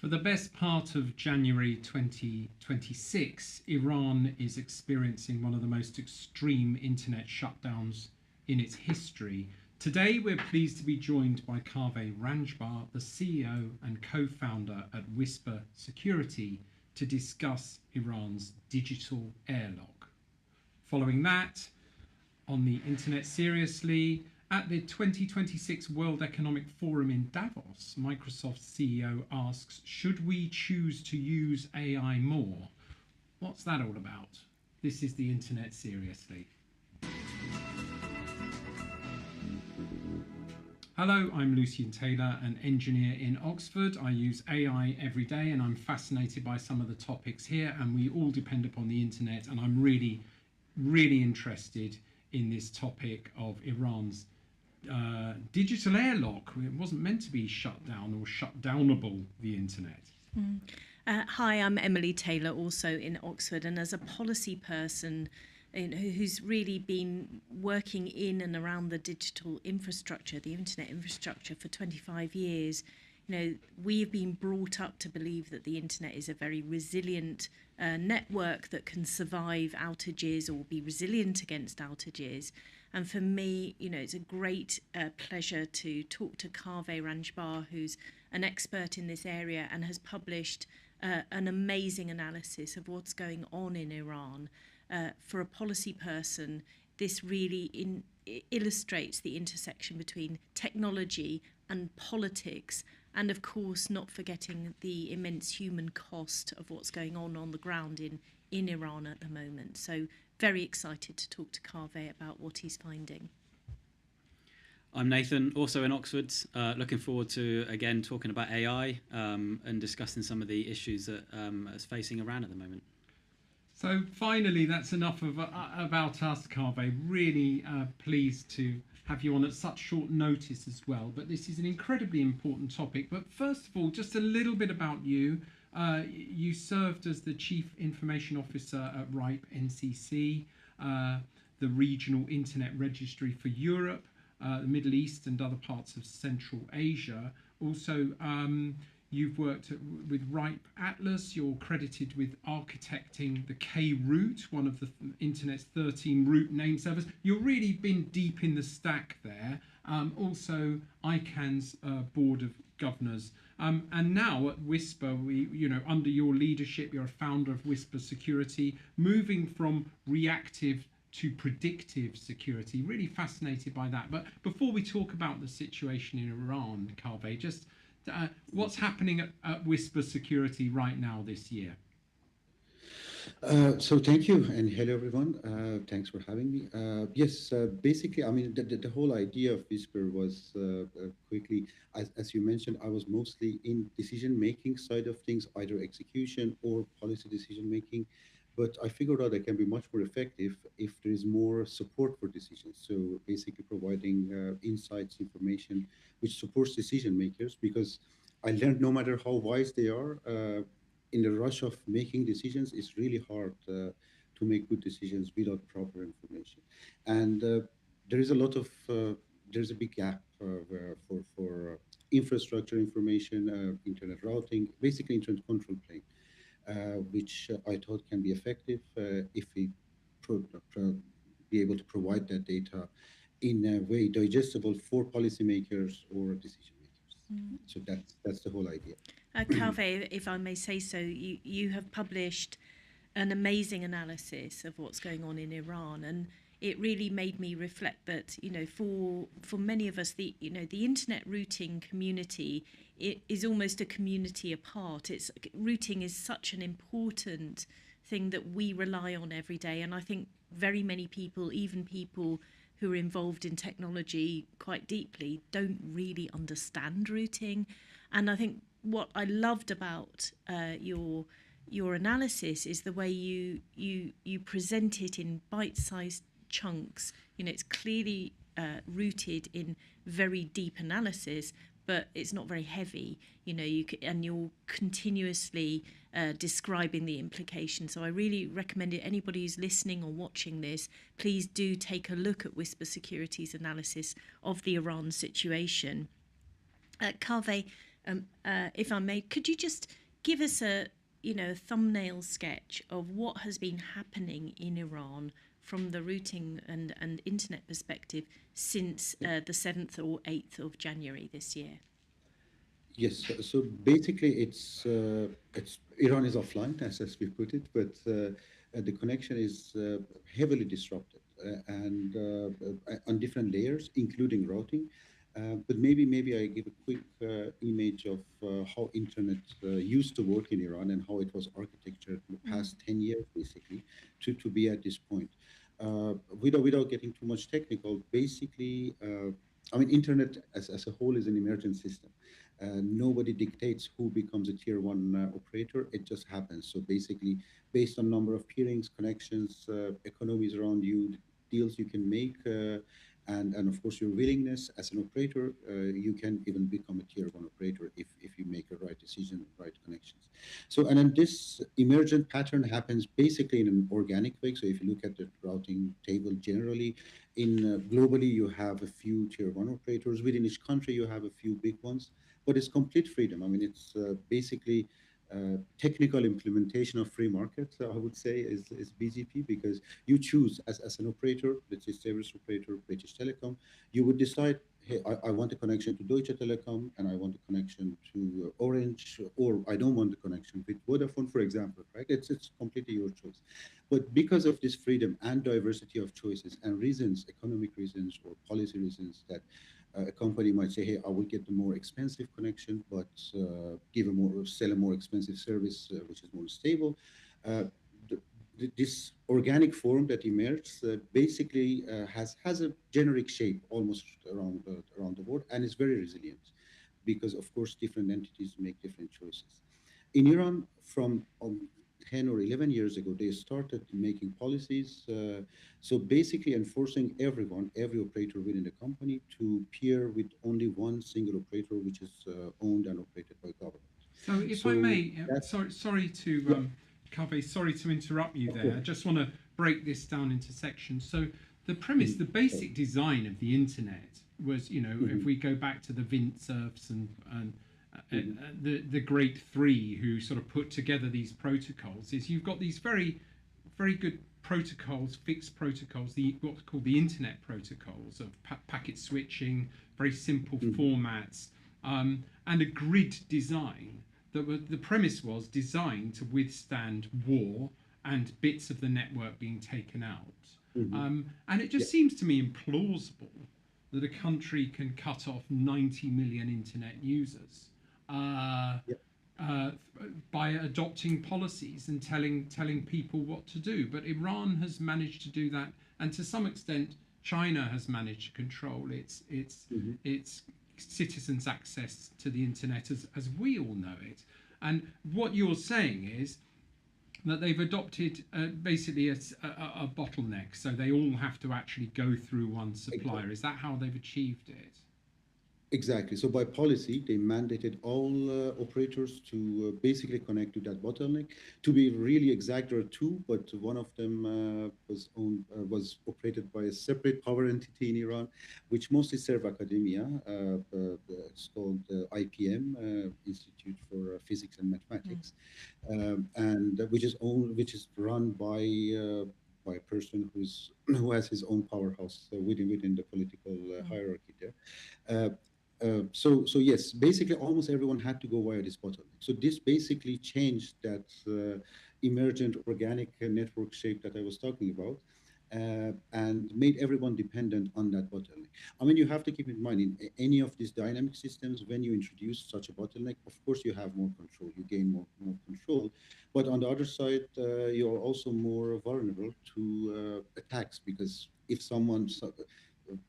For the best part of January 2026, Iran is experiencing one of the most extreme internet shutdowns in its history. Today, we're pleased to be joined by Kaveh Ranjbar, the CEO and co-founder at Whisper Security, to discuss Iran's digital airlock. Following that, on the Internet Seriously, at the 2026 World Economic Forum in Davos, Microsoft's CEO asks, should we choose to use AI more? What's that all about? This is the Internet Seriously. Hello, I'm Lucien Taylor, an engineer in Oxford. I use AI every day and I'm fascinated by some of the topics here, and we all depend upon the internet, and I'm really interested in this topic of Iran's digital airlock. It wasn't meant to be shut down or shut downable, the internet. Hi, I'm Emily Taylor, also in Oxford, and as a policy person who's really been working in and around the digital infrastructure, the internet infrastructure, for 25 years, we have been brought up to believe that the internet is a very resilient network that can survive outages or be resilient against outages. And for me, it's a great pleasure to talk to Kaveh Ranjbar, who's an expert in this area and has published an amazing analysis of what's going on in Iran. For a policy person, this really illustrates the intersection between technology and politics, and of course not forgetting the immense human cost of what's going on the ground in Iran at the moment. So very excited to talk to Kaveh about what he's finding. I'm Nathan, also in Oxford. Looking forward to, again, talking about AI and discussing some of the issues that is facing Iran at the moment. So finally, that's enough about us, Kaveh. Really pleased to have you on at such short notice as well. But this is an incredibly important topic. But first of all, just a little bit about you. You served as the Chief Information Officer at RIPE NCC, the Regional Internet Registry for Europe, the Middle East and other parts of Central Asia. Also, you've worked with RIPE Atlas. You're credited with architecting the K-root, one of the Internet's 13 root name servers. You've really been deep in the stack there. Also, ICANN's Board of Governors. And now at Whisper, under your leadership, you're a founder of Whisper Security, moving from reactive to predictive security. Really fascinated by that. But before we talk about the situation in Iran, Kaveh, just what's happening at Whisper Security right now this year? So thank you, and hello everyone. Thanks for having me. Yes, basically, I mean, the whole idea of Whisper was quickly, as you mentioned, I was mostly in decision-making side of things, either execution or policy decision-making. But I figured out I can be much more effective if there is more support for decisions. So basically providing insights, information, which supports decision makers, because I learned no matter how wise they are, in the rush of making decisions, it's really hard to make good decisions without proper information. And there is a lot of, there's a big gap for infrastructure information, internet routing, basically internet control plane. Which I thought can be effective if we be able to provide that data in a way digestible for policymakers or decision makers. So that's the whole idea. Kaveh, if I may say so, you have published an amazing analysis of what's going on in Iran, and it really made me reflect that, for many of us, the internet routing community, it is almost a community apart. Routing is such an important thing that we rely on every day, and I think very many people, even people who are involved in technology quite deeply, don't really understand routing. And I think what I loved about your analysis is the way you present it in bite-sized chunks. It's clearly rooted in very deep analysis, but it's not very heavy. And you're continuously describing the implications. So I really recommend it. Anybody who's listening or watching this, please do take a look at Whisper Security's analysis of the Iran situation. Kaveh, If I may, could you just give us a thumbnail sketch of what has been happening in Iran from the routing and internet perspective since the 7th or 8th of January this year? Yes. So basically, it's Iran is offline, as we put it, but the connection is heavily disrupted on different layers, including routing. But maybe I give a quick image of how internet used to work in Iran and how it was architectured in the past 10 years, basically, to be at this point. Without getting too much technical, basically, I mean, internet as a whole is an emergent system. Nobody dictates who becomes a tier one operator. It just happens. So basically, based on number of peerings, connections, economies around you, deals you can make, and of course your willingness as an operator, you can even become a tier one operator if you make a right decision, right connections. So and then this emergent pattern happens basically in an organic way. So if you look at the routing table generally, in globally you have a few tier one operators. Within each country you have a few big ones, but it's complete freedom. I mean, it's basically technical implementation of free market, I would say, is BGP, because you choose as an operator, let's say service operator, British Telecom, you would decide, hey, I want a connection to Deutsche Telekom, and I want a connection to Orange, or I don't want a connection with Vodafone, for example, right? It's completely your choice. But because of this freedom and diversity of choices and reasons, economic reasons or policy reasons, that a company might say, hey, I will get the more expensive connection, but sell a more expensive service, which is more stable. Uh, this organic form that emerged basically has a generic shape almost around the world, and is very resilient because, of course, different entities make different choices. In Iran, from 10 or 11 years ago, they started making policies. So basically enforcing every operator within the company to peer with only one single operator, which is owned and operated by government. So, if I So may, that's, sorry yeah, to Kaveh, sorry to interrupt you of there. course. I just want to break this down into sections. So, the premise, the Sorry. basic design of the internet was, if Mhm, we go back to the Windsurfs and mhm, the great three who sort of put together these protocols, is you've got these very good protocols, fixed protocols, the what's called the internet protocols of packet switching, very simple mhm, formats, and a grid design that the premise was designed to withstand war and bits of the network being taken out. mhm. And it Yeah, just seems to me implausible that a country can cut off 90 million internet users uh, yeah, uh, by adopting policies and telling people what to do. But Iran has managed to do that, and to some extent, China has managed to control mhm, its citizens' access to the internet as we all know it. And what you're saying is that they've adopted basically a bottleneck, so they all have to actually go through one exactly. supplier. Is that how they've achieved it? Exactly. So by policy, they mandated all operators to basically connect to that bottleneck. To be really exact, there are two, but one of them was operated by a separate power entity in Iran, which mostly serve academia. It's called IPM, Institute for Physics and Mathematics, and which is run by a person who has his own powerhouse within the political hierarchy there. Uh, so yes, basically almost everyone had to go via this bottleneck. So this basically changed that emergent organic network shape that I was talking about, and made everyone dependent on that bottleneck. I mean, you have to keep in mind in any of these dynamic systems, when you introduce such a bottleneck, of course you have more control, you gain more control, but on the other side, you are also more vulnerable to attacks, because if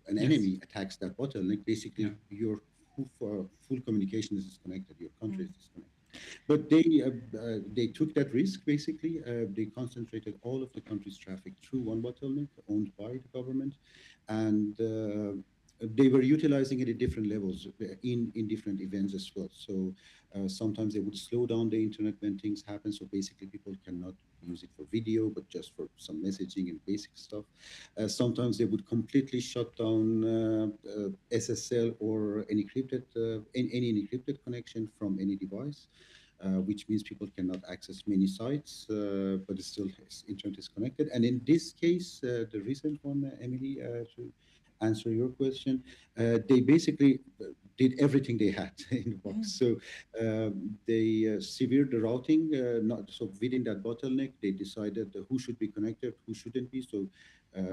an Yes. enemy attacks that bottleneck, Yeah. basically your full communication is disconnected, your country Mm. is disconnected. But they took that risk basically. They concentrated all of the country's traffic through one bottleneck owned by the government, and they were utilizing it at different levels in different events as well. So sometimes they would slow down the internet when things happen. So basically, people cannot use it for video, but just for some messaging and basic stuff. Sometimes they would completely shut down SSL or any encrypted connection from any device. Which means people cannot access many sites, but it's still internet is connected. And in this case, the recent one, Emily, to answer your question, they basically did everything they had in the box. So they severed the routing. Not so within that bottleneck, they decided who should be connected, who shouldn't be. So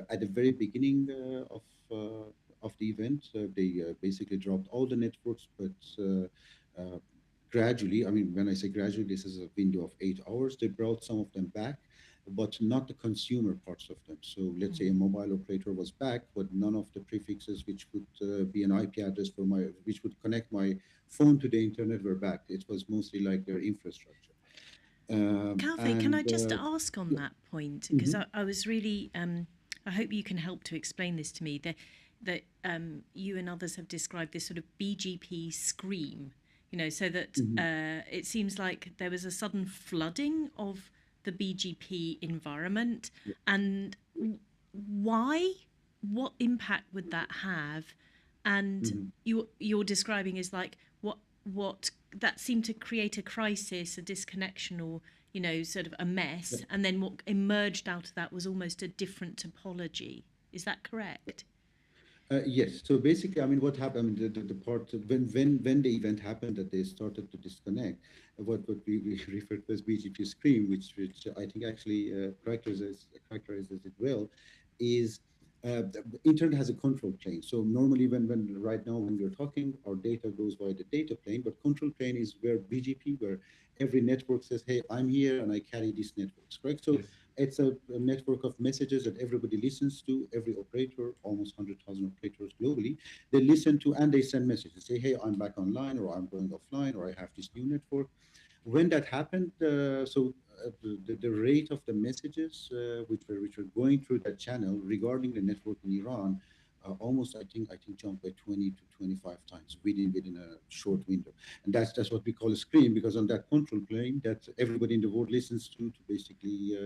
at the very beginning of the event, they basically dropped all the networks, but gradually, I mean, when I say gradually, this is a window of 8 hours. They brought some of them back, but not the consumer parts of them. So let's say a mobile operator was back, but none of the prefixes which would be an IP address which would connect my phone to the internet were back. It was mostly like their infrastructure. Kaveh, can I just ask on yeah. that point? Because Mhm. I was really, I hope you can help to explain this to me. That you and others have described this sort of BGP scream, so that Mhm. it seems like there was a sudden flooding of the BGP environment. Yeah. And why? What impact would that have? And Mhm. you're describing is like what that seemed to create a crisis, a disconnection, or sort of a Yeah. mess, and then what emerged out of that was almost a different topology. Is that correct? Yes. So basically, I mean, what happened? I mean, the part when the event happened that they started to disconnect, what we referred to as BGP scream, which I think actually characterizes it well, is the internet has a control plane. So normally, when right now when we're talking, our data goes via the data plane, but control plane is where BGP, where every network says, "Hey, I'm here and I carry these networks." Correct. So Yes. it's a network of messages that everybody listens to. Every operator, almost 100,000 operators globally, they listen to and they send messages. Say, hey, I'm back online, or I'm going offline, or I have this new network. When that happened, the rate of the messages which were going through that channel regarding the network in Iran, almost I think jumped by 20 to 25 times within a short window. And that's what we call a screen, because on that control plane that everybody in the world listens to basically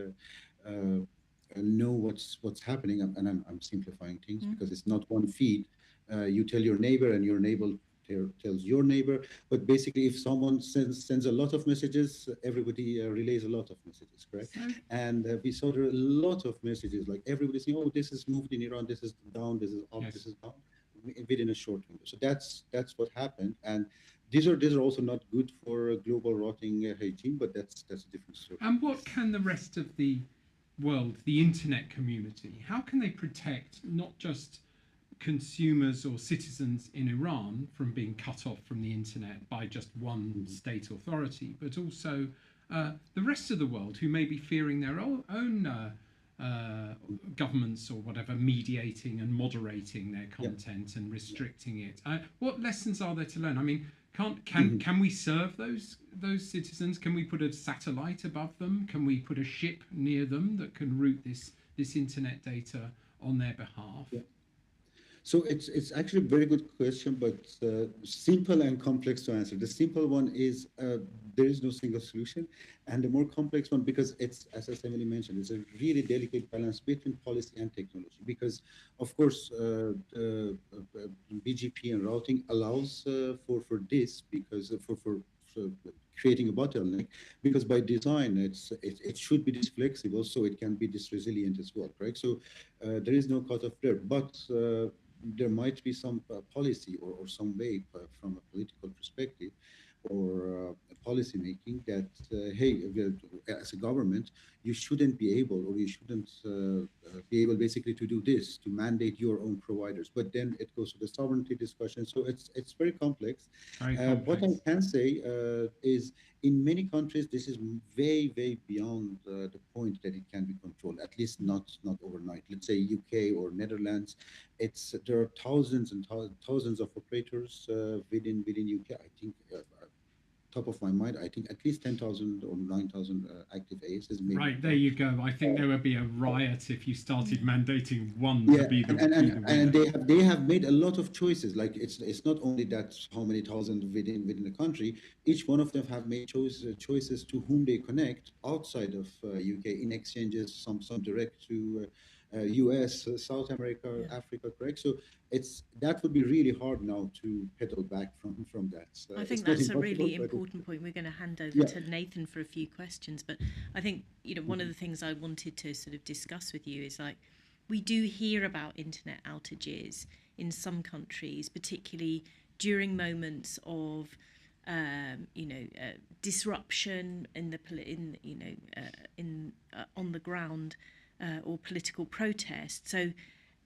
know what's happening. And I'm simplifying things because it's not one feed. You tell your neighbor, and your neighbor tells your neighbor. But basically, if someone sends a lot of messages, everybody relays a lot of messages, correct? So And we saw there are a lot of messages, like everybody saying, "Oh, this is moved in Iran. This is down. This is up. This yes. is down," within a short window. So that's what happened. And these are also not good for a global routing regime, but that's a different story. And what can the rest of the world, the internet community, how can they protect not just consumers or citizens in Iran from being cut off from the internet by just one Mhm. state authority, but also the rest of the world who may be fearing their own uh, governments or whatever mediating and moderating their Yeah. content and restricting it? What lessons are there to learn? I mean, Mhm. can we serve those citizens? Can we put a satellite above them? Can we put a ship near them that can route this internet data on their behalf? Yeah. So it's actually a very good question, but simple and complex to answer. The simple one is there is no single solution, and the more complex one, because it's, as Emily mentioned, it's a really delicate balance between policy and technology. Because of course, BGP and routing allows for this, because for creating a bottleneck, because by design it should be this flexible, so it can be this resilient as well, correct? So there is no cutoff there, but there might be some policy or some way from a political perspective or policy making that hey, as a government, you shouldn't be able, or you shouldn't be able basically to do this, to mandate your own providers. But then it goes to the sovereignty discussion, so it's very complex. Very What I complex. can say is, in many countries, this is way beyond the point that it can be controlled. At least not overnight. Let's say UK or Netherlands, it's there are thousands and thousands of operators within UK. I think top of my mind, I think at least 10,000 or 9,000 active ASs. Maybe Right, there more. you go. I think there would be a riot if you started mandating one to Yeah, be the and winner. they have made a lot of choices. Like it's not only that how many thousand within the country. Each one of them have made choices to whom they connect outside of UK in exchanges. Some direct to US, South America, Yeah. Africa. Correct. So it's that would be really hard now to pedal back from that. I think It's not that's a impossible, really but important point. We're going to hand over yeah. to Nathan for a few questions, but I think one of the things I wanted to sort of discuss with you is like we do hear about internet outages in some countries, particularly during moments of disruption in the on the ground or political protest. So,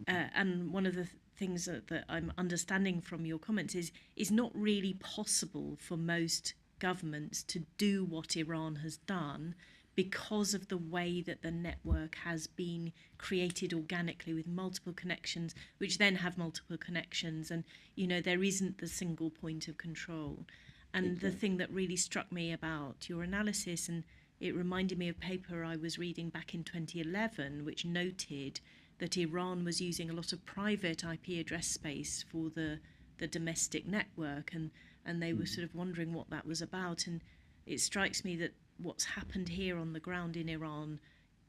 and one of the things that I'm understanding from your comments is not really possible for most governments to do what Iran has done because of the way that the network has been created organically with multiple connections, which then have multiple connections, and there isn't the single point of control. And the thing that really struck me about your analysis, and it reminded me of a paper I was reading back in 2011, which noted that Iran was using a lot of private IP address space for the domestic network, and they were sort of wondering what that was about. And it strikes me that what's happened here on the ground in Iran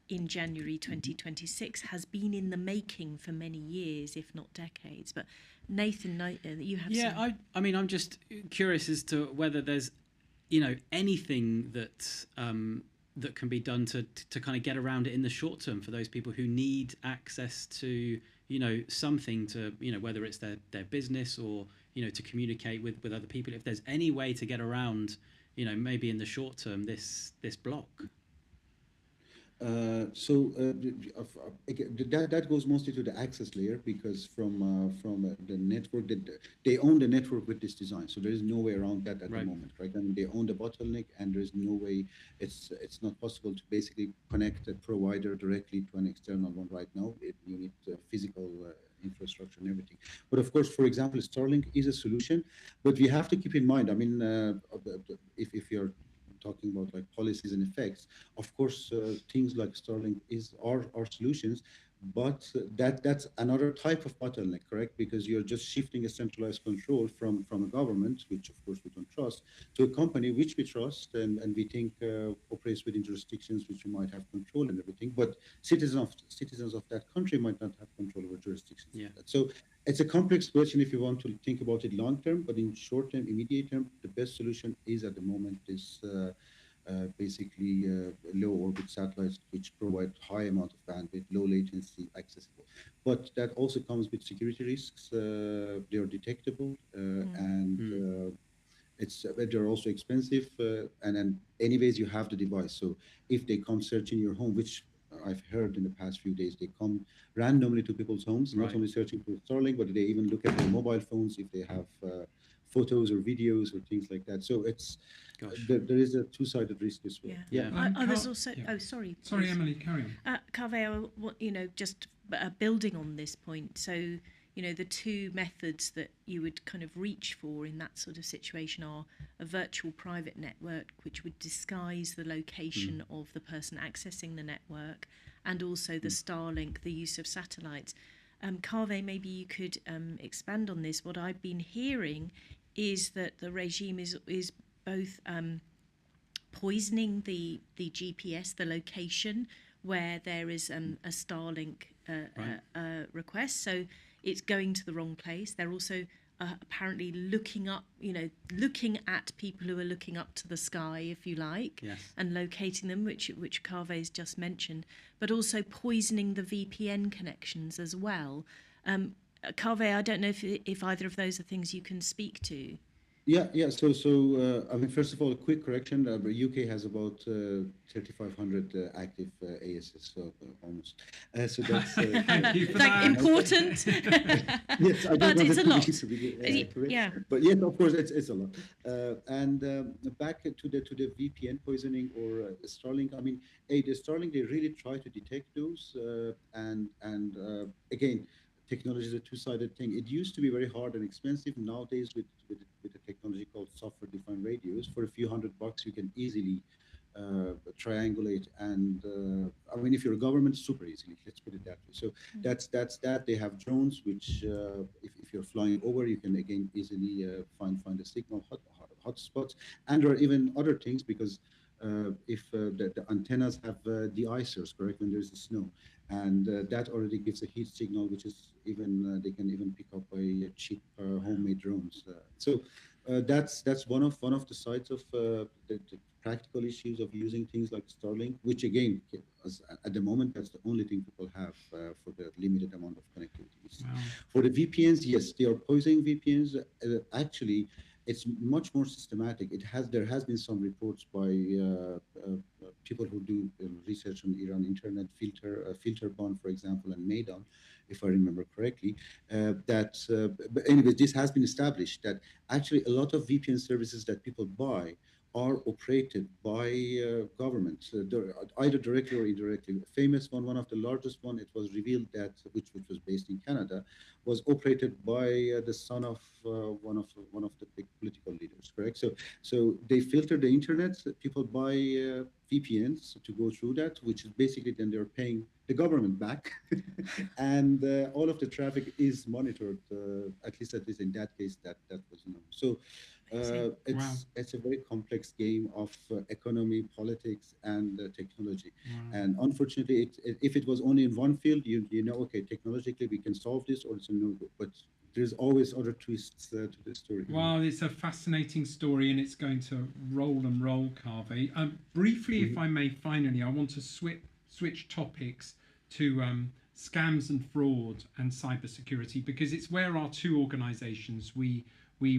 in January 2026 has been in the making for many years, if not decades. But Nathan, you have some... I mean, I'm just curious as to whether there's, anything that that can be done to kind of get around it in the short term for those people who need access to, something to, whether it's their business or, to communicate with other people. If there's any way to get around, maybe in the short term, this block. Again, that goes mostly to the access layer, because from the network, that they own the network with this design, so there is no way around that at the moment, right? I mean, they own the bottleneck, and there is no way. It's not possible to basically connect a provider directly to an external one right now. You need physical infrastructure and everything. But of course, for example, Starlink is a solution, but we have to keep in mind. I mean, if you're talking about like policies and effects, of course, things like Starlink are solutions, but that's another type of bottleneck, correct? Because you're just shifting a centralized control from a government, which of course we don't trust, to a company which we trust and we think operates within jurisdictions which we might have control and everything, but citizens of that country might not have control over jurisdictions. Yeah. So it's a complex question if you want to think about it long term, but in short term, immediate term, the best solution is at the moment is basically low orbit satellites, which provide high amount of bandwidth, low latency, accessible. But that also comes with security risks. They are detectable, and they're also expensive. And then anyways, you have the device. So if they come searching your home, which I've heard in the past few days, they come randomly to people's homes, not only searching for Starlink, but they even look at their mobile phones if they have photos or videos or things like that. So it's there is a two-sided risk as well. I was also... Oh, sorry. Sorry, Emily, carry on. Kaveh, just building on this point. So, the two methods that you would kind of reach for in that sort of situation are a virtual private network, which would disguise the location of the person accessing the network, and also the Starlink, the use of satellites. Kaveh, maybe you could expand on this. What I've been hearing is that the regime is both poisoning the GPS, the location where there is a Starlink request, so it's going to the wrong place. They're also apparently looking at people who are looking up to the sky, if you like, and locating them, which Kaveh's just mentioned, but also poisoning the VPN connections as well. Kaveh, I don't know if either of those are things you can speak to. Yeah. So I mean, first of all, a quick correction. The UK has about 3,500 active ASs, so almost. So that's thank you for that. Important. Yes, I but it's a lot. Correct. Yeah. But yes, of course, it's a lot. And back to the VPN poisoning or Starlink. I mean, the Starlink, they really try to detect those, and again, technology is a two-sided thing. It used to be very hard and expensive. Nowadays, with a technology called software-defined radios, for a few $100, you can easily triangulate. And I mean, if you're a government, super easily. Let's put it that way. So that's that. They have drones, which if you're flying over, you can again easily find a signal hotspots, and there are even other things because if the antennas have de-icers, correct, when there's snow, and that already gives a heat signal, which is even they can even pick up by cheap homemade drones. That's one of the sides of the practical issues of using things like Starlink, which again, at the moment, that's the only thing people have for the limited amount of connectivity. Wow. For the VPNs, yes, they are poisoning VPNs. Actually, it's much more systematic. There has been some reports by people who do research on Iran internet, Filterbond, for example, and Maidan, if I remember correctly. But anyway, this has been established that actually a lot of VPN services that people buy are operated by governments, either directly or indirectly. A famous one of the largest one, it was revealed that, which was based in Canada, was operated by the son of one of the big political leaders. Correct. So they filter the internet. People buy VPNs to go through that, which is basically then they're paying the government back, and all of the traffic is monitored. At least in that case, that was known. So Amazing. Wow. it's a very complex game of economy, politics, and technology. Wow. And unfortunately, if it was only in one field, you know, okay, technologically we can solve this, or it's a no go. But there's always other twists to the story. Well, it's a fascinating story, and it's going to roll, Kaveh. Briefly, if I may, finally, I want to switch topics to scams and fraud and cybersecurity, because it's where our two organisations we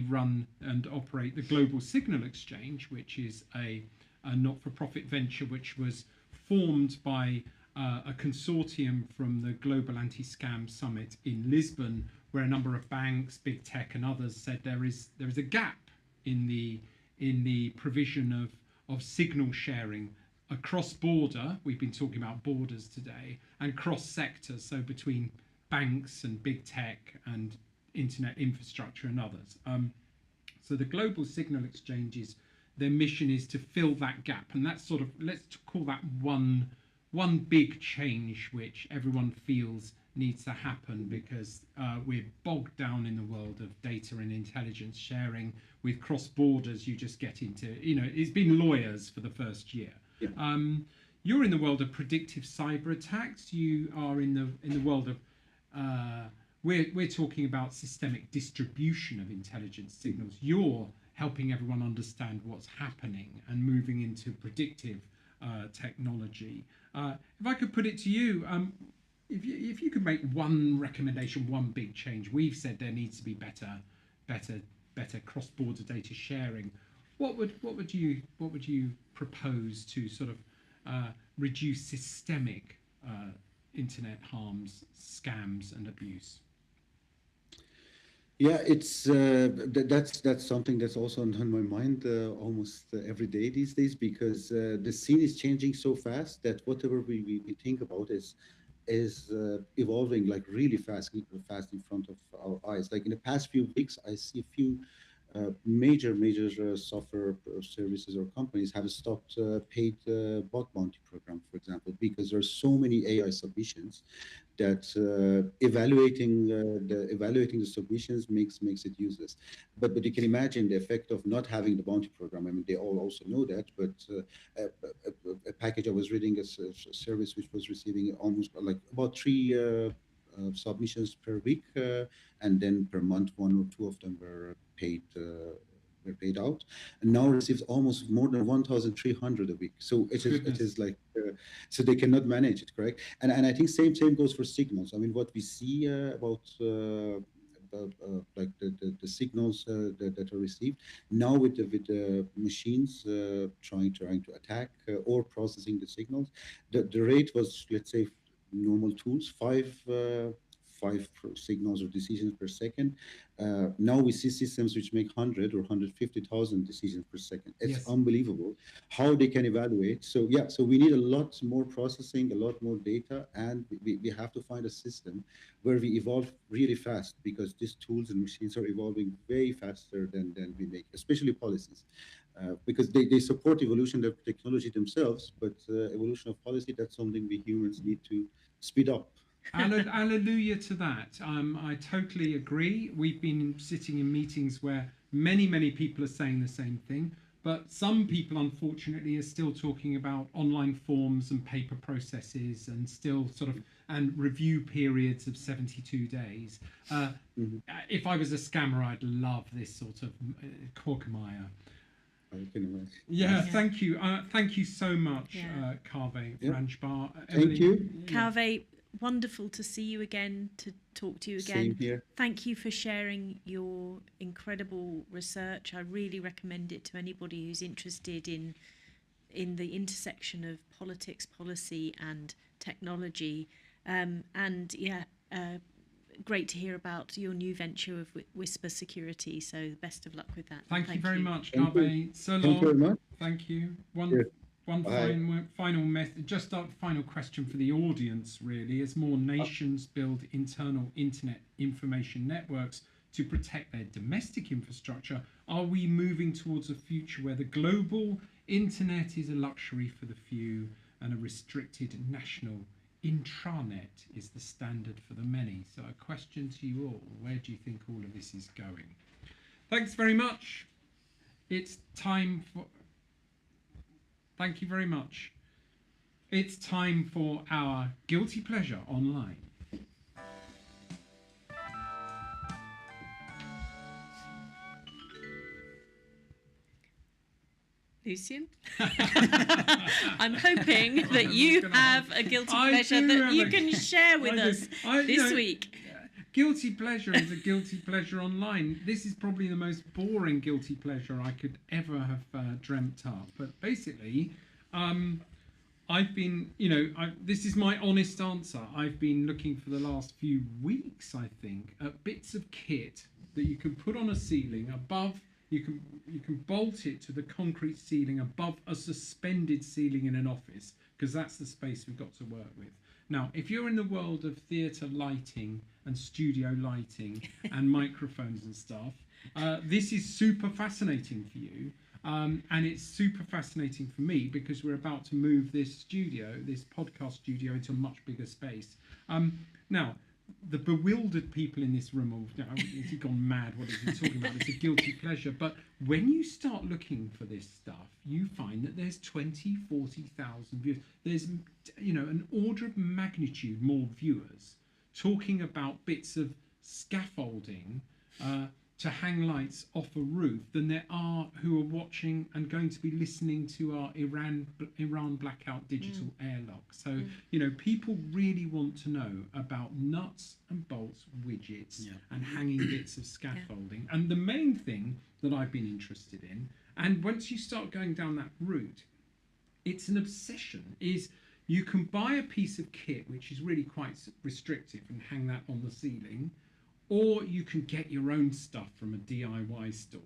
run and operate the Global Signal Exchange, which is a not-for-profit venture which was formed by a consortium from the Global Anti-Scam Summit in Lisbon, where a number of banks, big tech, and others said there is a gap in the provision of signal sharing across border. We've been talking about borders today, and cross sectors, so between banks and big tech and internet infrastructure and others. So the Global Signal Exchanges, their mission is to fill that gap, and that's sort of, let's call that one big change which everyone feels needs to happen, because we're bogged down in the world of data and intelligence sharing. With cross borders, you just get into, it's been lawyers for the first year. Yeah. You're in the world of predictive cyber attacks. You are in the world of we're talking about systemic distribution of intelligence signals. You're helping everyone understand what's happening and moving into predictive technology. If I could put it to you, if you could make one recommendation, one big change. We've said there needs to be better cross-border data sharing. What would you propose to sort of reduce systemic internet harms, scams, and abuse? Yeah, it's that's something that's also on my mind almost every day these days, because the scene is changing so fast that whatever we think about is evolving like really fast in front of our eyes. Like in the past few weeks, I see a few major software services or companies have stopped paid bot bounty program, for example, because there are so many AI submissions that evaluating the submissions makes it useless. But you can imagine the effect of not having the bounty program. I mean, they all also know that. But a package I was reading, a service which was receiving almost like about three submissions per week, and then per month one or two of them were paid out, and now receives almost more than 1,300 a week. So it is like so they cannot manage it, correct? And I think same goes for signals. I mean, what we see about like the signals that are received now with the machines trying to attack or processing the signals, the rate was, let's say, normal tools, signals or decisions per second. Now we see systems which make 100 or 150,000 decisions per second. It's Yes. unbelievable how they can evaluate. So yeah, so we need a lot more processing, a lot more data, and we have to find a system where we evolve really fast, because these tools and machines are evolving way faster than we make, especially policies. Because they support evolution of technology themselves, but evolution of policy, that's something we humans need to speed up. Hallelujah to that. I totally agree. We've been sitting in meetings where many people are saying the same thing, but some people, unfortunately, are still talking about online forms and paper processes, and still sort of and review periods of 72 days. If I was a scammer, I'd love this sort of quagmire. I can imagine. Yeah, thank you. Thank you so much, Yeah. Kaveh, Yeah. Ranjbar. Thank you. Kaveh, wonderful to see you again, to talk to you again. Same here. Thank you for sharing your incredible research. I really recommend it to anybody who's interested in the intersection of politics, policy, and technology. Great to hear about your new venture of Whisper Security. So best of luck with that. Thank you very much, Thank you. Kaveh. So Thank you very long. much. Thank you. Yes. One Bye. final method. Just a final question for the audience, really. As more nations build internal internet information networks to protect their domestic infrastructure, are we moving towards a future where the global internet is a luxury for the few and a restricted national intranet is the standard for the many? So a question to you all: where do you think all of this is going? Thanks very much. It's time for... Thank you very much. It's time for our Guilty Pleasure Online. Lucien? I'm hoping that you have a guilty pleasure that you can share with us this week. Guilty pleasure is a guilty pleasure online. This is probably the most boring guilty pleasure I could ever have dreamt up. But basically, I've been, this is my honest answer. I've been looking for the last few weeks, I think, at bits of kit that you can put on a ceiling above. You can bolt it to the concrete ceiling above a suspended ceiling in an office, because that's the space we've got to work with. Now, if you're in the world of theatre lighting and studio lighting and microphones and stuff, this is super fascinating for you. And it's super fascinating for me, because we're about to move this podcast studio, into a much bigger space. Now, the bewildered people in this room has he gone mad? What is he talking about? It's a guilty pleasure. But when you start looking for this stuff, you find that there's 20, 40,000 viewers. There's, an order of magnitude more viewers talking about bits of scaffolding to hang lights off a roof than there are who are watching and going to be listening to our Iran blackout digital airlock. So, people really want to know about nuts and bolts widgets and hanging bits of scaffolding. And the main thing that I've been interested in, and once you start going down that route, it's an obsession, is you can buy a piece of kit which is really quite restrictive and hang that on the ceiling, or you can get your own stuff from a DIY store.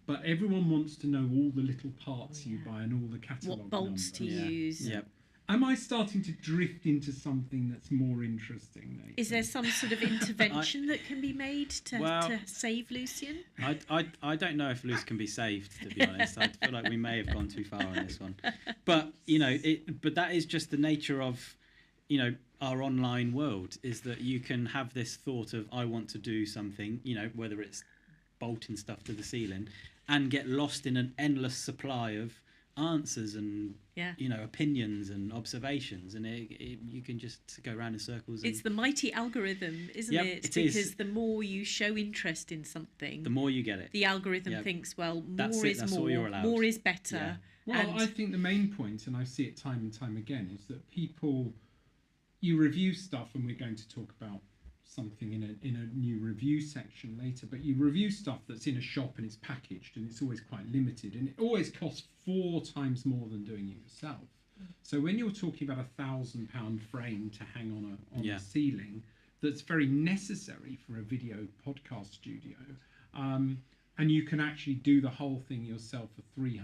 But everyone wants to know all the little parts you buy and all the catalogue what bolts to use. Yep. Am I starting to drift into something that's more interesting, Nathan? Is there some sort of intervention that can be made to save Lucien? I don't know if Luce can be saved, to be honest. I feel like we may have gone too far on this one. But, but that is just the nature of, our online world, is that you can have this thought of, I want to do something, whether it's bolting stuff to the ceiling, and get lost in an endless supply of answers and opinions and observations, and you can just go around in circles. It's the mighty algorithm, isn't it? It because is. The more you show interest in something, the more you get it. The algorithm thinks, well, That's more all you're allowed. more is better. Well, I think the main point, and I see it time and time again, is that you review stuff, and we're going to talk about something in a new review section later, but you review stuff that's in a shop and it's packaged, and it's always quite limited, and it always costs 4 times more than doing it yourself. So when you're talking about £1,000 frame to hang on a ceiling, that's very necessary for a video podcast studio. And you can actually do the whole thing yourself for £300.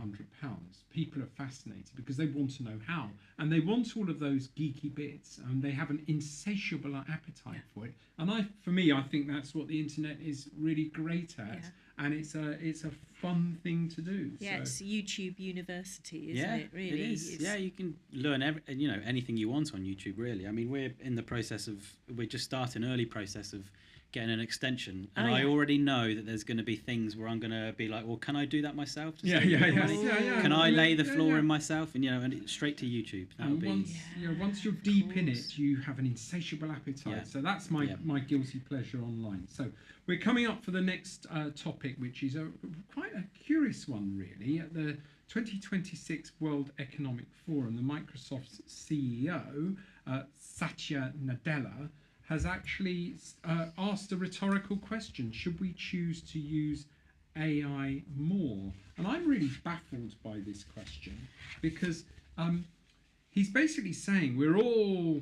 People are fascinated because they want to know how, and they want all of those geeky bits, and they have an insatiable appetite for it. And for me, I think that's what the internet is really great at, and it's a fun thing to do. Yeah, it's YouTube University, isn't it? Really, it is. Yeah, you can learn anything you want on YouTube. Really, I mean, we're in the process of just starting early process of getting an extension, and I already know that there's going to be things where I'm going to be like, well, can I do that myself? Can I lay the floor in myself? And and straight to YouTube. Once you're deep in it, you have an insatiable appetite. Yeah. So that's my guilty pleasure online. So we're coming up for the next topic, which is quite a curious one, really. At the 2026 World Economic Forum, the Microsoft's CEO, Satya Nadella, has actually asked a rhetorical question: should we choose to use AI more? And I'm really baffled by this question, because he's basically saying we're all,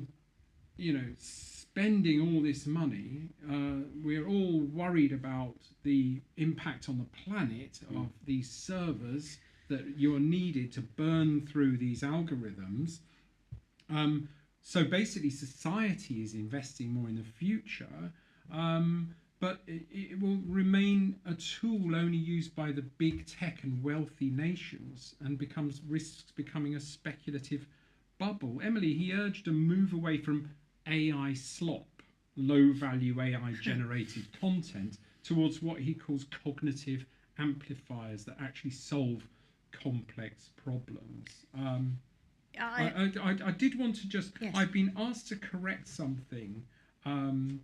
spending all this money. We're all worried about the impact on the planet of these servers that you're needed to burn through these algorithms. So basically, society is investing more in the future, but it will remain a tool only used by the big tech and wealthy nations, and risks becoming a speculative bubble. Emily, he urged a move away from AI slop, low-value AI-generated content, towards what he calls cognitive amplifiers that actually solve complex problems. I did want to just. Yes. I've been asked to correct something on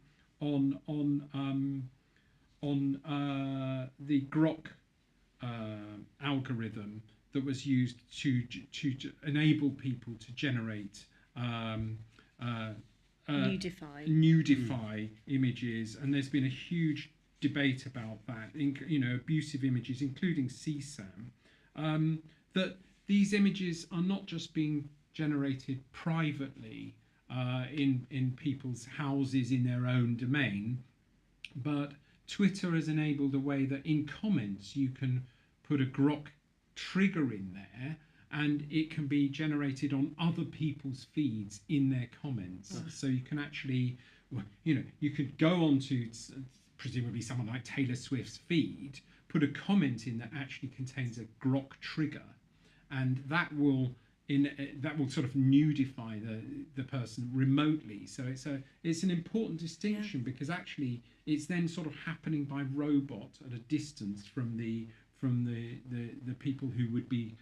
the Grok algorithm that was used to enable people to generate nudify images, and there's been a huge debate about that. Abusive images, including CSAM, that these images are not just being generated privately in people's houses in their own domain, but Twitter has enabled a way that in comments you can put a Grok trigger in there, and it can be generated on other people's feeds in their comments. So you can actually, you could go onto presumably someone like Taylor Swift's feed, put a comment in that actually contains a Grok trigger, and that will sort of nudify the person remotely. So it's an important distinction, because actually it's then sort of happening by robot at a distance from the people who would be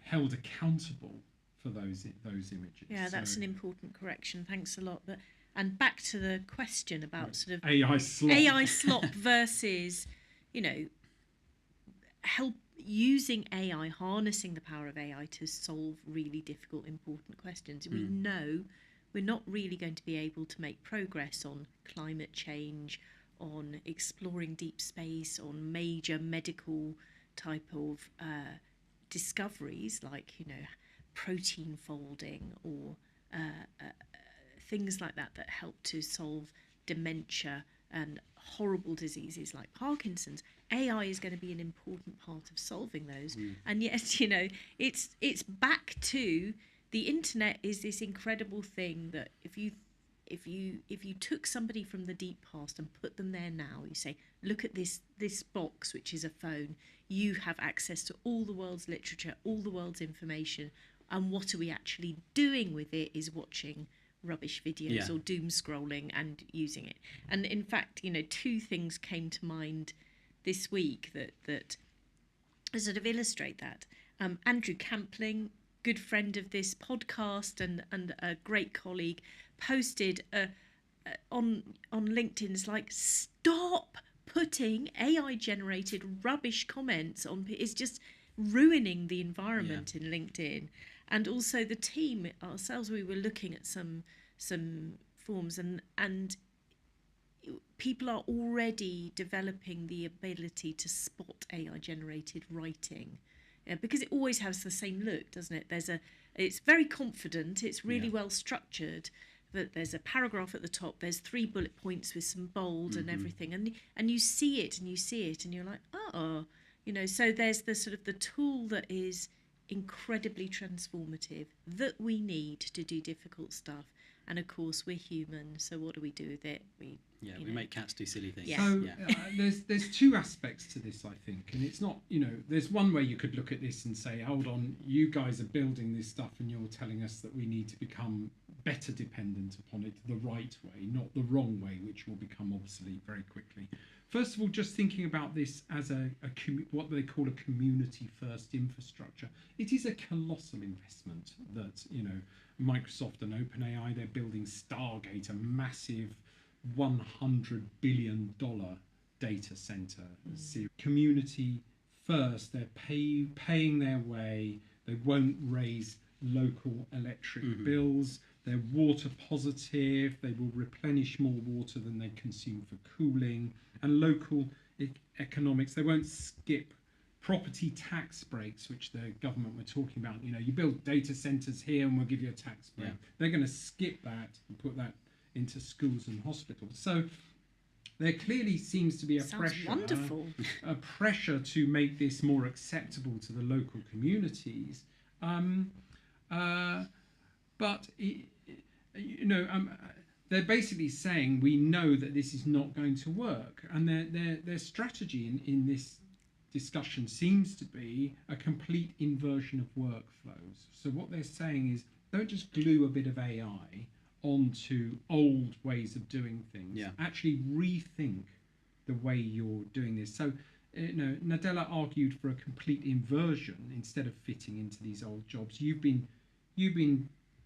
held accountable for those images. Yeah, that's an important correction. Thanks a lot. And back to the question about sort of AI slop versus, using AI, harnessing the power of AI to solve really difficult, important questions. We know we're not really going to be able to make progress on climate change, on exploring deep space, on major medical type of discoveries like, protein folding or things like that help to solve dementia and horrible diseases like Parkinson's. AI is going to be an important part of solving those. And yet, it's back to the internet is this incredible thing that if you took somebody from the deep past and put them there now, you say, look at this box, which is a phone, you have access to all the world's literature, all the world's information, and what are we actually doing with it is watching rubbish videos or doom scrolling and using it. And in fact, two things came to mind this week that sort of illustrate that. Andrew Campling, good friend of this podcast and a great colleague, posted on LinkedIn, it's like, stop putting AI generated rubbish comments on. It's just ruining the environment in LinkedIn. And also the team ourselves, we were looking at some forms, and people are already developing the ability to spot AI generated writing, because it always has the same look, doesn't it? It's very confident, it's really well structured, but there's a paragraph at the top, there's 3 bullet points with some bold and everything, and you see it and you're like, oh, so there's the sort of the tool that is incredibly transformative that we need to do difficult stuff. And of course, we're human, so what do we do with it? We make cats do silly things. Yeah. So there's two aspects to this, I think, and it's not, there's one way you could look at this and say, hold on, you guys are building this stuff and you're telling us that we need to become better dependent upon it the right way, not the wrong way, which will become obsolete very quickly. First of all, just thinking about this as what they call a community-first infrastructure, it is a colossal investment that, Microsoft and OpenAI, they're building Stargate, a massive $100 billion data center. Community first, they're paying their way, they won't raise local electric bills, they're water positive, they will replenish more water than they consume for cooling, and local economics, they won't skip property tax breaks, which the government were talking about. You build data centers here and we'll give you a tax break. Yeah. They're going to skip that and put that into schools and hospitals. So there clearly seems to be a pressure to make this more acceptable to the local communities. But they're basically saying we know that this is not going to work, and their strategy in this discussion seems to be a complete inversion of workflows. So what they're saying is, don't just glue a bit of AI onto old ways of doing things. Yeah. Actually rethink the way you're doing this. So Nadella argued for a complete inversion instead of fitting into these old jobs. You've been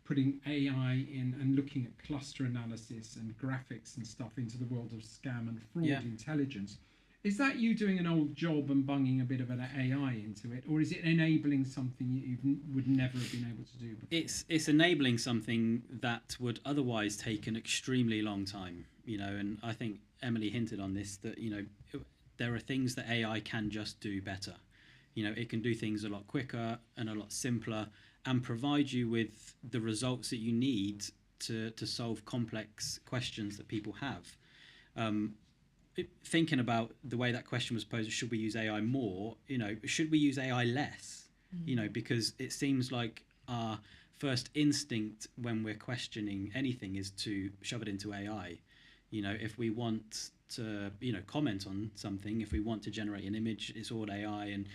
putting AI in and looking at cluster analysis and graphics and stuff into the world of scam and fraud intelligence. Is that you doing an old job and bunging a bit of an AI into it, or is it enabling something you would never have been able to do before? It's enabling something that would otherwise take an extremely long time, and I think Emily hinted on this, that, there are things that AI can just do better. It can do things a lot quicker and a lot simpler and provide you with the results that you need to solve complex questions that people have. Thinking about the way that question was posed, should we use AI more? Should we use AI less? Because it seems like our first instinct when we're questioning anything is to shove it into AI. If we want to, comment on something, if we want to generate an image, it's all AI. And,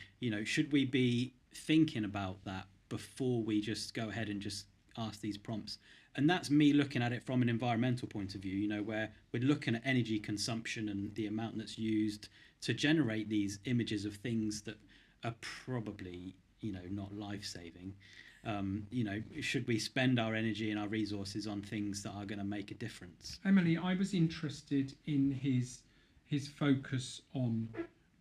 should we be thinking about that before we just go ahead and just ask these prompts? And that's me looking at it from an environmental point of view, where we're looking at energy consumption and the amount that's used to generate these images of things that are probably, not life-saving. Should we spend our energy and our resources on things that are going to make a difference? Emily, I was interested in his focus on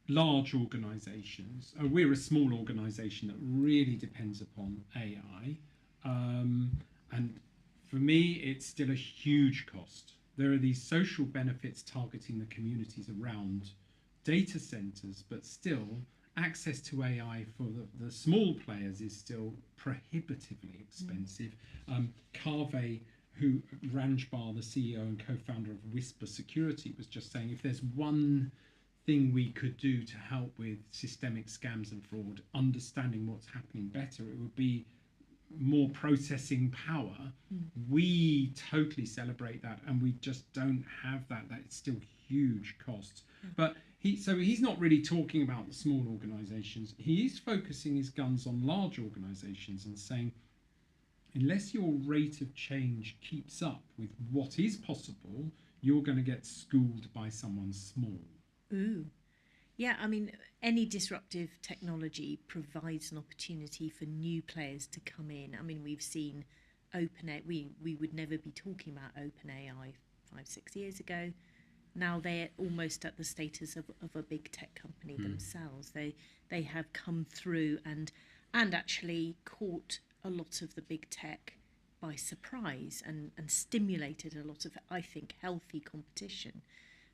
large organisations. We're a small organisation that really depends upon AI, and for me, it's still a huge cost. There are these social benefits targeting the communities around data centres, but still, access to AI for the small players is still prohibitively expensive. Kaveh, Ranjbar, the CEO and co-founder of Cybersecurity, was just saying, if there's one thing we could do to help with systemic scams and fraud, understanding what's happening better, it would be more processing power. We totally celebrate that, and we just don't have that. It's still huge costs. But he's not really talking about the small organizations. He is focusing his guns on large organizations and saying, unless your rate of change keeps up with what is possible, you're going to get schooled by someone small. Ooh. Yeah, I mean, any disruptive technology provides an opportunity for new players to come in. I mean, we've seen OpenAI. We would never be talking about OpenAI 5-6 years ago. Now they're almost at the status of a big tech company themselves. They have come through and actually caught a lot of the big tech by surprise and stimulated a lot of, I think, healthy competition.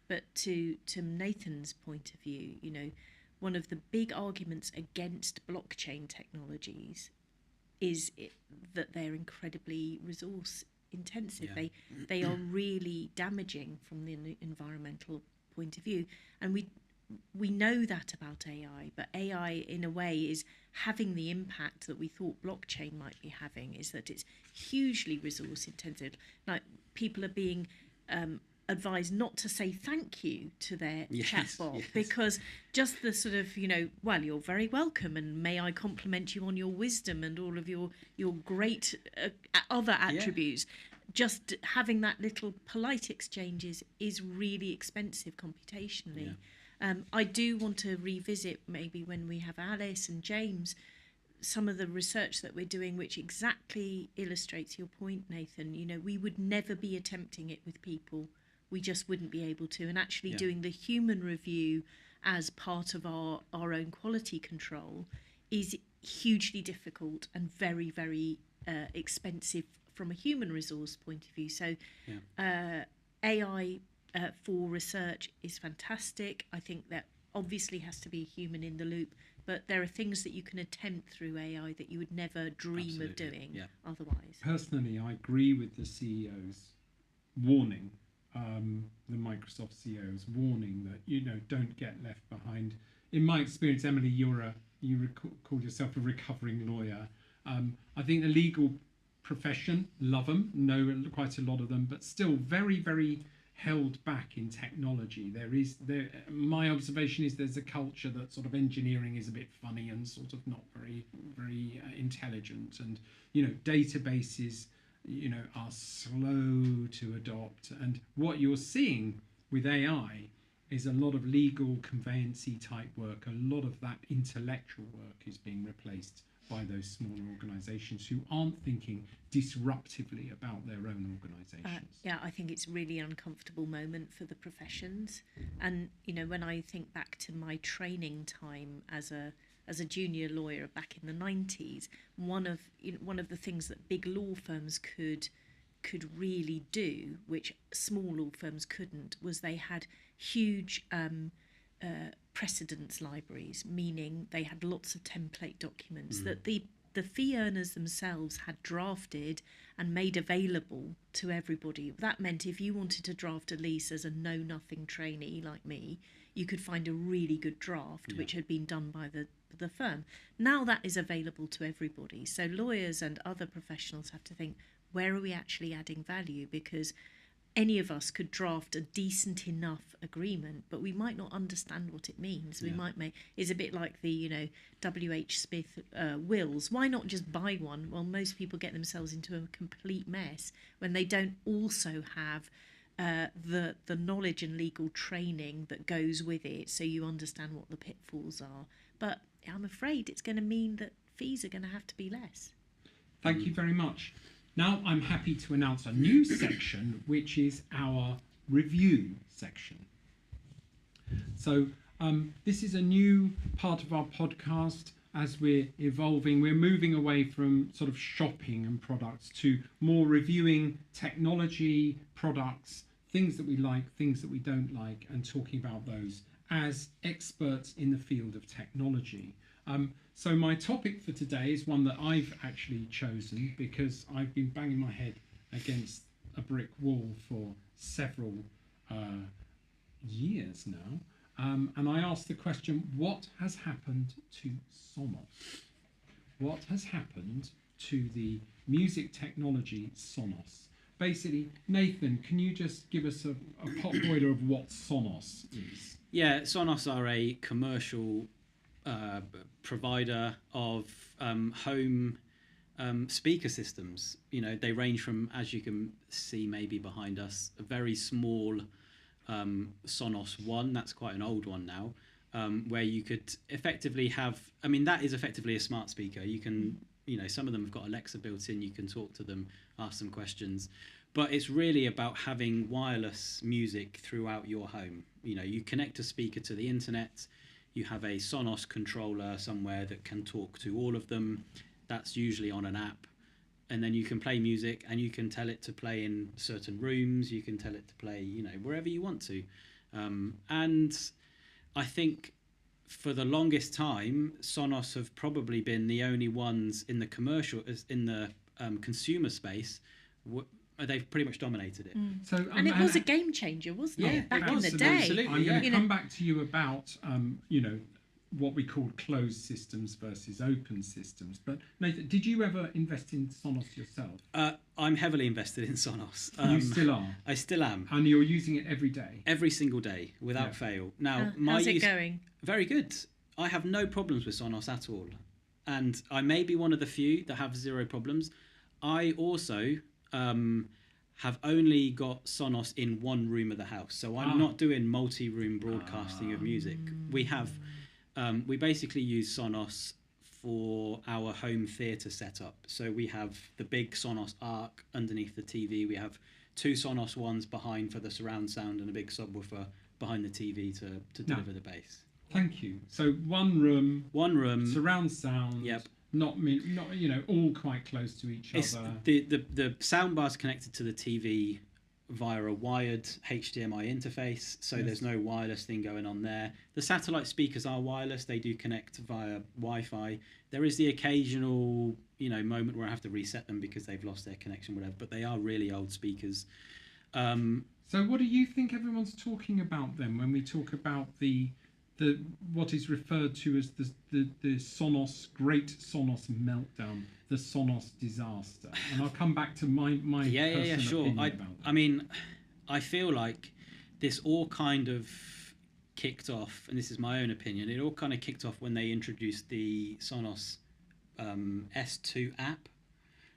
But to Nathan's point of view, one of the big arguments against blockchain technologies is that they're incredibly resource intensive. Yeah. They are really damaging from the environmental point of view, and we know that about AI, but AI in a way is having the impact that we thought blockchain might be having, is that it's hugely resource intensive. Like, people are being advised not to say thank you to their chatbot, because just the sort of, well, you're very welcome and may I compliment you on your wisdom and all of your great other attributes. Just having that little polite exchanges is really expensive computationally. I do want to revisit, maybe when we have Alice and James, some of the research that we're doing, which exactly illustrates your point, Nathan. We would never be attempting it with people. We just wouldn't be able to. And actually doing the human review as part of our own quality control is hugely difficult and very, very expensive from a human resource point of view. So AI for research is fantastic. I think that obviously has to be a human in the loop, but there are things that you can attempt through AI that you would never dream of doing otherwise. Personally, I agree with the CEO's warning, the Microsoft CEO's warning that, don't get left behind. In my experience, Emily, you called yourself a recovering lawyer. I think the legal profession, love them, know quite a lot of them, but still very, very held back in technology. My observation is there's a culture that sort of engineering is a bit funny and sort of not very, very intelligent, and databases are slow to adopt. And what you're seeing with AI is a lot of legal conveyancy type work. A lot of that intellectual work is being replaced by those smaller organisations who aren't thinking disruptively about their own organisations. I think it's really an uncomfortable moment for the professions. And when I think back to my training time as a junior lawyer back in the 90s, one of the things that big law firms could really do, which small law firms couldn't, was they had huge precedence libraries, meaning they had lots of template documents that the fee earners themselves had drafted and made available to everybody. That meant if you wanted to draft a lease as a know-nothing trainee like me, you could find a really good draft which had been done by the firm. Now that is available to everybody. So lawyers and other professionals have to think, where are we actually adding value? Because any of us could draft a decent enough agreement, but we might not understand what it means. We might it's a bit like the W.H. Smith wills. Why not just buy one? Well, most people get themselves into a complete mess when they don't also have the knowledge and legal training that goes with it, so you understand what the pitfalls are. But I'm afraid it's going to mean that fees are going to have to be less. Thank you very much. Now I'm happy to announce a new section, which is our review section. So this is a new part of our podcast as we're evolving. We're moving away from sort of shopping and products to more reviewing technology, products, things that we like, things that we don't like, and talking about those as experts in the field of technology. So my topic for today is one that I've actually chosen because I've been banging my head against a brick wall for several years now. And I asked the question, what has happened to Sonos? What has happened to the music technology Sonos? Basically, Nathan, can you just give us a potboiler of what Sonos is? Yeah, Sonos are a commercial provider of home speaker systems. They range from, as you can see maybe behind us, a very small Sonos One. That's quite an old one now, where you could effectively have, that is effectively a smart speaker. You can, some of them have got Alexa built in. You can talk to them, ask them questions. But it's really about having wireless music throughout your home. You connect a speaker to the internet. You have a Sonos controller somewhere that can talk to all of them. That's usually on an app. And then you can play music and you can tell it to play in certain rooms. You can tell it to play, wherever you want to. And I think for the longest time, Sonos have probably been the only ones in the consumer space, they've pretty much dominated it. So, And it was a game changer, wasn't Yeah, it? Back it in was, the day. absolutely. I'm going to You come know- back to you about, what we call closed systems versus open systems. But Nathan, did you ever invest in Sonos yourself? I'm heavily invested in Sonos. You still are, I still am. and you're using it every day. Every single day, without Yeah. fail. Now, How's it going? Very good. I have no problems with Sonos at all. And I may be one of the few that have zero problems. I also have only got Sonos in one room of the house. So I'm not doing multi-room broadcasting of music. We basically use Sonos for our home theatre setup. So we have the big Sonos Arc underneath the TV. We have two Sonos ones behind for the surround sound and a big subwoofer behind the TV to deliver the bass. Thank you. So one room, surround sound. Yep. Not all quite close to each It's other. the sound bar's connected to the TV via a wired HDMI interface, so Yes. there's no wireless thing going on there. The satellite speakers are wireless; they do connect via Wi-Fi. There is the occasional, moment where I have to reset them because they've lost their connection, whatever. But they are really old speakers. So what do you think everyone's talking about then when we talk about the what is referred to as the Sonos great Sonos meltdown, the Sonos disaster? And I'll come back to my personal sure. opinion about that. I mean, I feel like this all kind of kicked off, and this is my own opinion. It all kind of kicked off when they introduced the Sonos S2 app,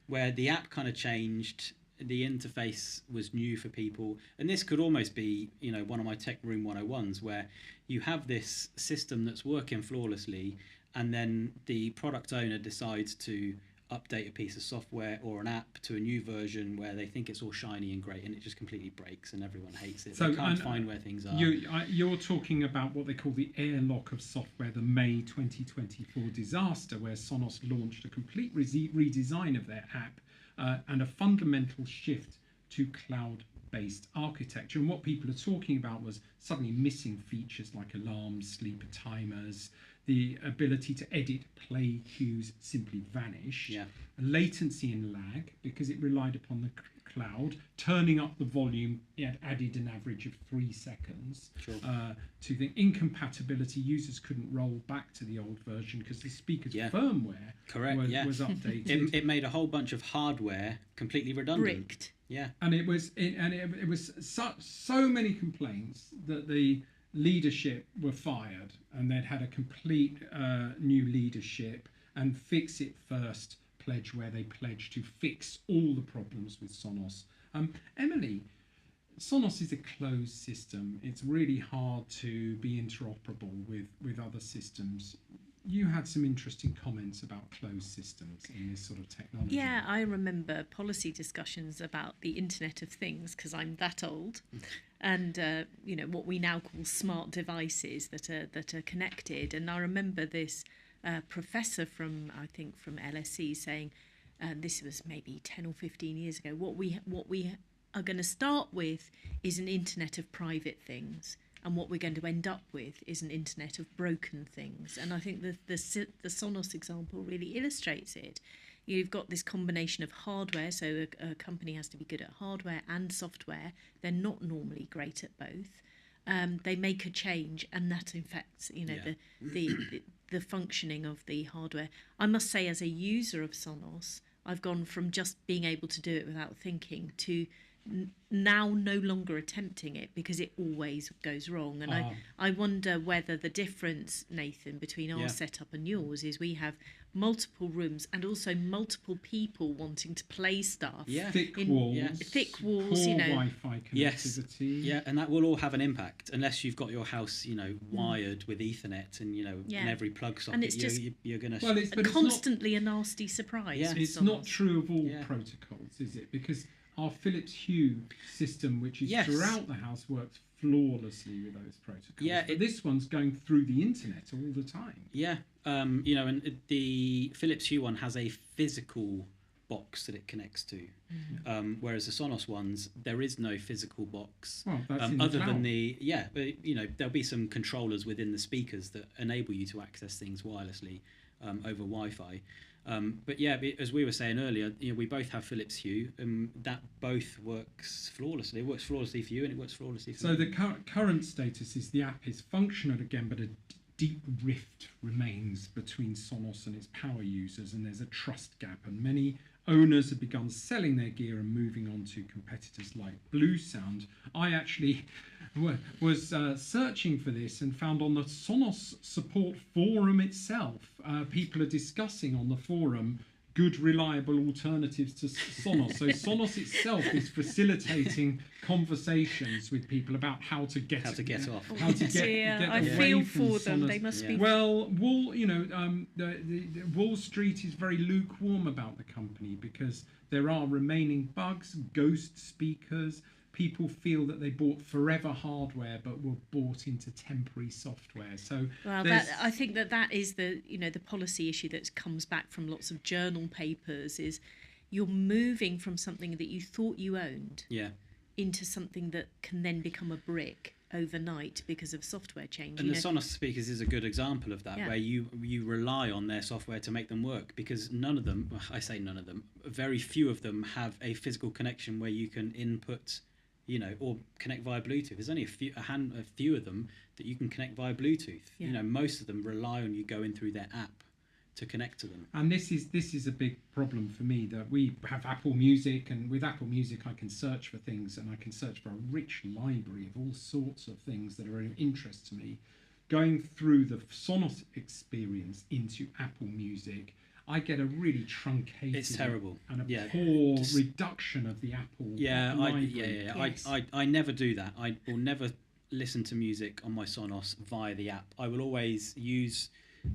where the app kind of changed. The interface was new for people, and this could almost be one of my Tech Room 101s, where you have this system that's working flawlessly, and then the product owner decides to update a piece of software or an app to a new version where they think it's all shiny and great, and it just completely breaks and everyone hates it. So, They can't find where things are. You're talking about what they call the airlock of software, the May 2024 disaster, where Sonos launched a complete redesign of their app and a fundamental shift to cloud-based architecture. And what people are talking about was suddenly missing features like alarms, sleeper timers, the ability to edit play cues simply vanished. Yeah. Latency and lag, because it relied upon the cloud. Turning up the volume, it added an average of 3 seconds. Sure. To the incompatibility, users couldn't roll back to the old version because the speaker's firmware was updated. It made a whole bunch of hardware completely redundant. Bricked. Yeah. And it was so many complaints that the leadership were fired, and they'd had a complete new leadership, and Fix It First pledge, where they pledged to fix all the problems with Sonos. Emily, Sonos is a closed system. It's really hard to be interoperable with other systems. You had some interesting comments about closed systems in this sort of technology. Yeah, I remember policy discussions about the Internet of Things, because I'm that old, and what we now call smart devices that are connected. And I remember this professor from LSE saying, this was maybe 10 or 15 years ago, what we are going to start with is an internet of private things, and what we're going to end up with is an internet of broken things. And I think the Sonos example really illustrates it. You've got this combination of hardware, so a company has to be good at hardware and software. They're not normally great at both. They make a change, and that affects the functioning of the hardware. I must say, as a user of Sonos, I've gone from just being able to do it without thinking to now no longer attempting it because it always goes wrong. And I wonder whether the difference, Nathan, between our setup and yours is we have multiple rooms and also multiple people wanting to play stuff. Thick walls, poor Wi-Fi connectivity. Yeah, and that will all have an impact unless you've got your house, wired with Ethernet and in every plug socket. And it's just you're going to. Well, constantly a nasty surprise. Yeah. It's not true of all protocols, is it? Because our Philips Hue system, which is throughout the house, works flawlessly with those protocols. Yeah, but this one's going through the internet all the time. Yeah, and the Philips Hue one has a physical box that it connects to, whereas the Sonos ones, there is no physical box. Well, that's other than there'll be some controllers within the speakers that enable you to access things wirelessly over Wi-Fi. But yeah, as we were saying earlier, we both have Philips Hue, and that both works flawlessly. It works flawlessly for you, and it works flawlessly for So me. the current status is the app is functional again, but a deep rift remains between Sonos and its power users, and there's a trust gap. And many owners have begun selling their gear and moving on to competitors like Blue Sound. I actually was searching for this and found on the Sonos support forum itself, people are discussing on the forum good, reliable alternatives to Sonos. So Sonos itself is facilitating conversations with people about how to get off. How to get I away feel from for them. Sonos. They must be. Well, the Wall Street is very lukewarm about the company because there are remaining bugs, ghost speakers. People feel that they bought forever hardware but were bought into temporary software. So well, I think that is the the policy issue that comes back from lots of journal papers is you're moving from something that you thought you owned into something that can then become a brick overnight because of software change. And the Sonos speakers is a good example of that, where you rely on their software to make them work, because none of them, I say none of them, very few of them have a physical connection where you can input or connect via Bluetooth. There's only a few of them that you can connect via Bluetooth. Most of them rely on you going through their app to connect to them. And this is a big problem for me, that we have Apple Music, and with Apple Music I can search for things, and I can search for a rich library of all sorts of things that are of interest to me. Going through the Sonos experience into Apple Music, I get a really truncated, it's terrible, and a poor reduction of the Apple library. I never do that. I will never listen to music on my Sonos via the app. I will always use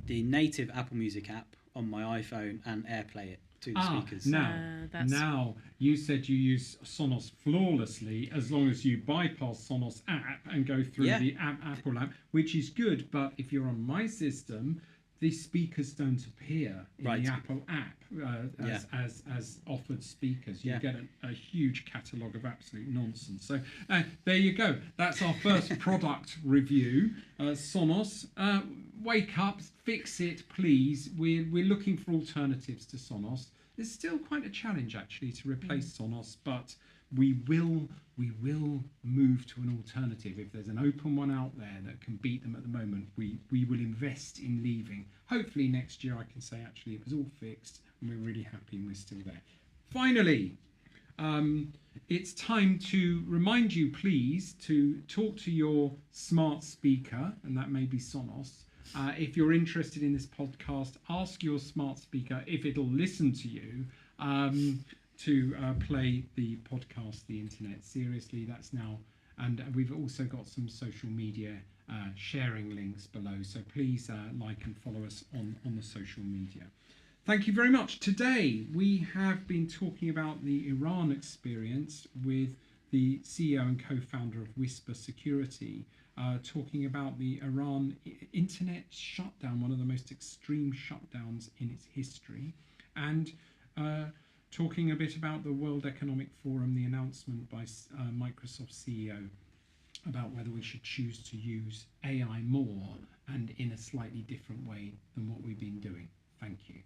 the native Apple Music app on my iPhone and AirPlay it to the speakers. Now you said you use Sonos flawlessly as long as you bypass Sonos app and go through the Apple app, which is good. But if you're on my system, the speakers don't appear in the Apple app as offered speakers. You get a huge catalogue of absolute nonsense. So there you go. That's our first product review. Sonos, wake up, fix it, please. We're looking for alternatives to Sonos. It's still quite a challenge actually to replace Sonos, but we will move to an alternative. If there's an open one out there that can beat them at the moment, we will invest in leaving. Hopefully next year I can say actually it was all fixed and we're really happy and we're still there. Finally, it's time to remind you, please, to talk to your smart speaker, and that may be Sonos. If you're interested in this podcast, ask your smart speaker if it'll listen to you. To play the podcast, The Internet Seriously. That's now, and we've also got some social media sharing links below. So please like and follow us on the social media. Thank you very much. Today we have been talking about the Iran experience with the CEO and co-founder of Whisper Security, talking about the Iran internet shutdown, one of the most extreme shutdowns in its history, and talking a bit about the World Economic Forum, the announcement by Microsoft CEO about whether we should choose to use AI more and in a slightly different way than what we've been doing. Thank you.